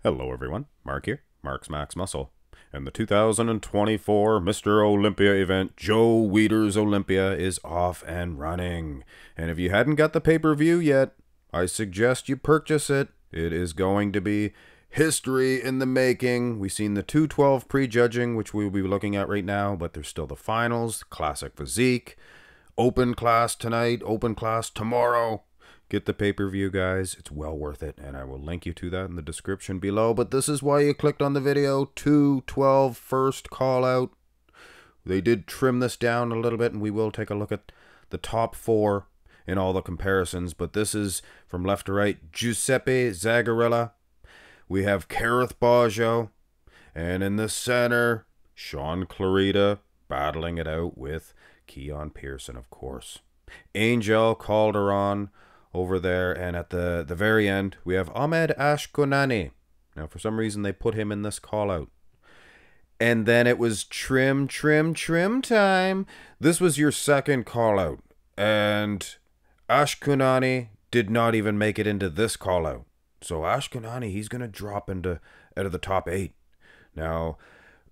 Hello everyone, Mark here, Mark's Max Muscle. And the 2024 Mr. Olympia event, Joe Weider's Olympia, is off and running. And if you hadn't got the pay-per-view yet, I suggest you purchase it. It is going to be history in the making. We've seen the 212 prejudging, which we'll be looking at right now, but there's still the finals, classic physique, open class tonight, open class tomorrow. Get the pay-per-view, guys. It's well worth it, and I will link you to that in the description below. But this is why you clicked on the video. 212 first call out. They did trim this down a little bit, and we will take a look at the top four in all the comparisons. But this is from left to right. Giuseppe Zagarella. We have Kareth Baggio. And in the center, Shaun Clarida battling it out with Keon Pearson, of course. Angel Calderon over there, and at the very end, we have Ahmed Ashkonani. Now, for some reason, they put him in this call-out. And then it was trim time. This was your second call-out. And Ashkonani did not even make it into this call-out. So Ashkonani, he's going to drop out of the top 8. Now,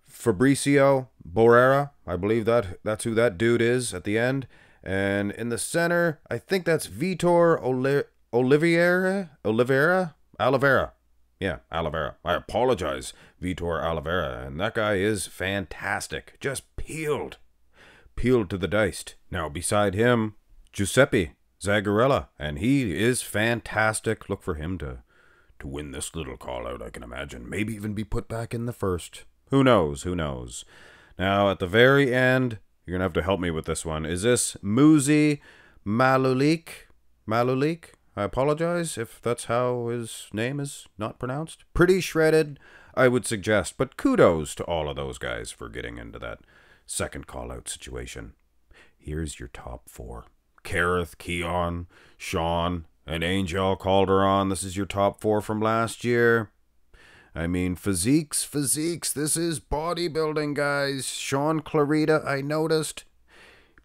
Fabricio Borrera, I believe that's who that dude is at the end. And in the center, I think that's Vitor Oliveira. Yeah, Oliveira. I apologize, Vitor Oliveira. And that guy is fantastic. Just peeled to the diced. Now, beside him, Giuseppe Zagarella. And he is fantastic. Look for him to win this little call-out, I can imagine. Maybe even be put back in the first. Who knows? Now, at the very end, you're going to have to help me with this one. Is this Muzi Malulik? I apologize if that's how his name is not pronounced. Pretty shredded, I would suggest. But kudos to all of those guys for getting into that second call-out situation. Here's your top 4. Kareth, Keon, Shaun, and Angel Calderon. This is your top 4 from last year. I mean, physiques. This is bodybuilding, guys. Shaun Clarida, I noticed.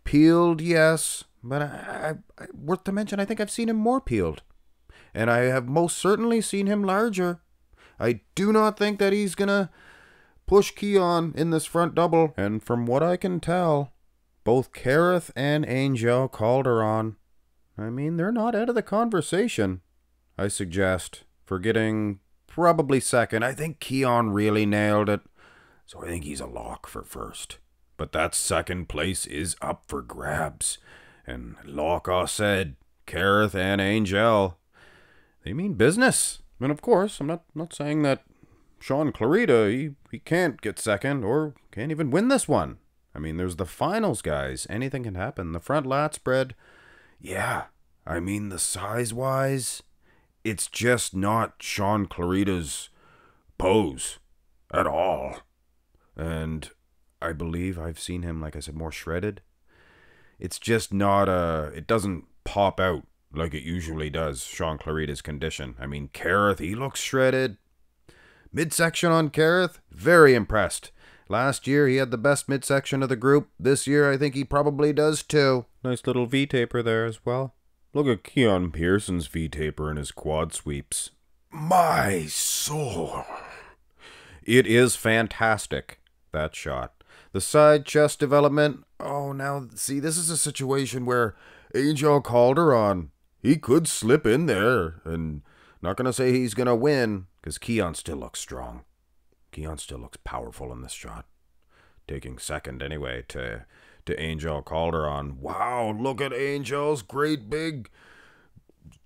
Peeled, yes. But I worth to mention, I think I've seen him more peeled. And I have most certainly seen him larger. I do not think that he's going to push Keon in this front double. And from what I can tell, both Kareth and Angel Calderon, I mean, they're not out of the conversation, I suggest, for getting probably second. I think Keon really nailed it, so I think he's a lock for first. But that second place is up for grabs. And like I said, Kareth and Angel, they mean business. And of course, I'm not saying that Shaun Clarida, he can't get second or can't even win this one. I mean, there's the finals, guys. Anything can happen. The front lat spread, yeah, I mean, the size-wise, it's just not Shaun Clarida's pose at all. And I believe I've seen him, like I said, more shredded. It's just not it doesn't pop out like it usually does, Shaun Clarida's condition. I mean, Kareth, he looks shredded. Midsection on Kareth, very impressed. Last year, he had the best midsection of the group. This year, I think he probably does too. Nice little V-taper there as well. Look at Keon Pearson's V-taper and his quad sweeps. My soul. It is fantastic, that shot. The side chest development. Oh, now, see, this is a situation where Angel Calderon, he could slip in there. And not going to say he's going to win, because Keon still looks strong. Keon still looks powerful in this shot. Taking second, anyway, to Angel Calderon. Wow, look at Angel's great big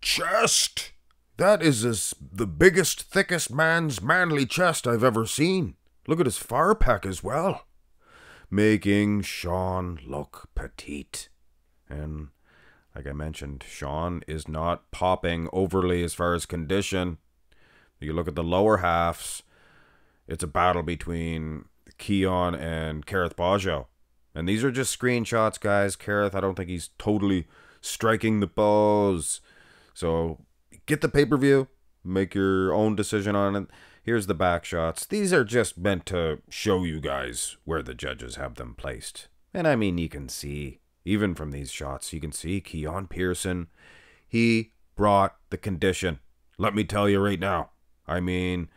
chest. That is the biggest, thickest manly chest I've ever seen. Look at his far pack as well. Making Shaun look petite. And like I mentioned, Shaun is not popping overly as far as condition. You look at the lower halves, it's a battle between Keon and Kareth Baggio. And these are just screenshots, guys. Kareth, I don't think he's totally striking the pose. So get the pay-per-view. Make your own decision on it. Here's the back shots. These are just meant to show you guys where the judges have them placed. And I mean, you can see, even from these shots, you can see Keon Pearson. He brought the condition. Let me tell you right now. I mean,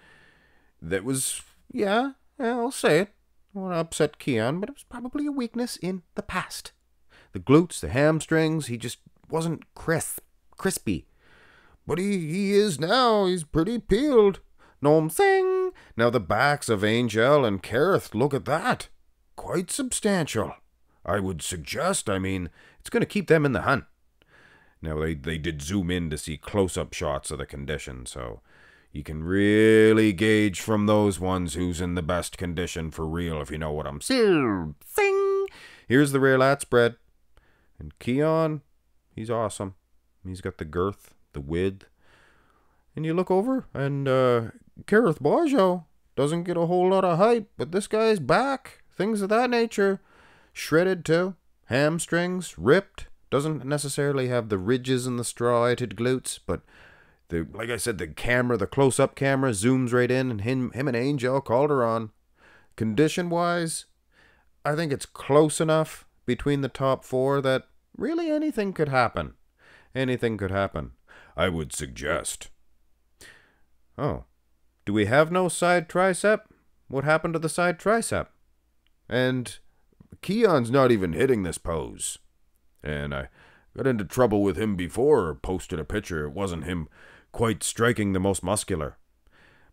that was, yeah, I'll say it. I want to upset Keon, but it was probably a weakness in the past. The glutes, the hamstrings, he just wasn't crispy. But he is now. He's pretty peeled. Know what I'm saying? Now the backs of Angel and Kareth, look at that. Quite substantial. I would suggest, it's going to keep them in the hunt. Now, they did zoom in to see close-up shots of the condition, so you can really gauge from those ones who's in the best condition for real, if you know what I'm saying. Sing! Here's the rear lat spread. And Keon, he's awesome. He's got the girth, the width. And you look over, and Kareth Bajo doesn't get a whole lot of hype, but this guy's back. Things of that nature. Shredded too. Hamstrings, ripped. Doesn't necessarily have the ridges and the striated glutes, but like I said, the close-up camera zooms right in, and him and Angel Calderon. Condition-wise, I think it's close enough between the top four that really anything could happen. Anything could happen. I would suggest. Oh, do we have no side tricep? What happened to the side tricep? And Keon's not even hitting this pose. And I got into trouble with him before, posted a picture. It wasn't him quite striking the most muscular.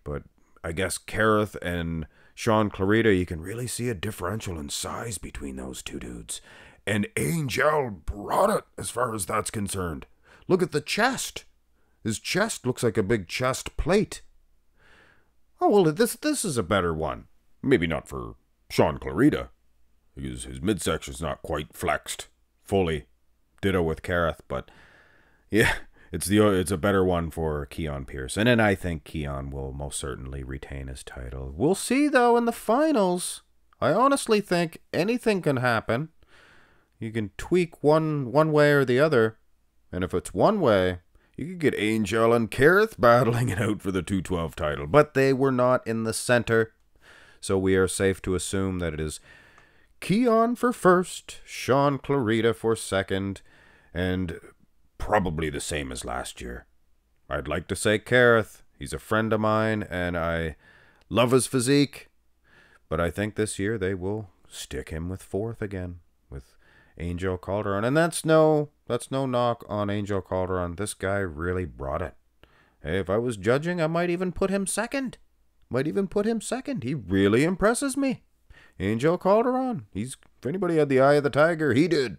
But I guess Kareth and Sean Clarita, you can really see a differential in size between those two dudes. And Angel brought it as far as that's concerned. Look at the chest. His chest looks like a big chest plate. Oh, well, this is a better one. Maybe not for Sean Clarita, because his midsection's not quite flexed fully. Ditto with Kareth, but yeah, it's a better one for Keon Pearson, and I think Keon will most certainly retain his title. We'll see, though, in the finals. I honestly think anything can happen. You can tweak one way or the other, and if it's one way, you could get Angel and Kareth battling it out for the 212 title, but they were not in the center, so we are safe to assume that it is Keon for first, Sean Clarita for second, and probably the same as last year. I'd like to say Kareth. He's a friend of mine, and I love his physique, but I think this year they will stick him with fourth again, with Angel Calderon. And that's no knock on Angel Calderon. This guy really brought it. Hey, if I was judging, I might even put him second. He really impresses me. Angel Calderon. If anybody had the eye of the tiger, he did.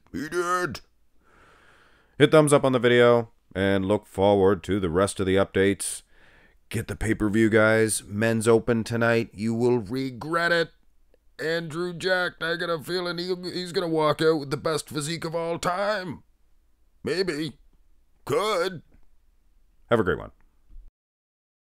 Hit thumbs up on the video and look forward to the rest of the updates. Get the pay-per-view, guys. Men's Open tonight. You will regret it. Andrew Jack, I got a feeling he's going to walk out with the best physique of all time. Maybe. Could. Have a great one.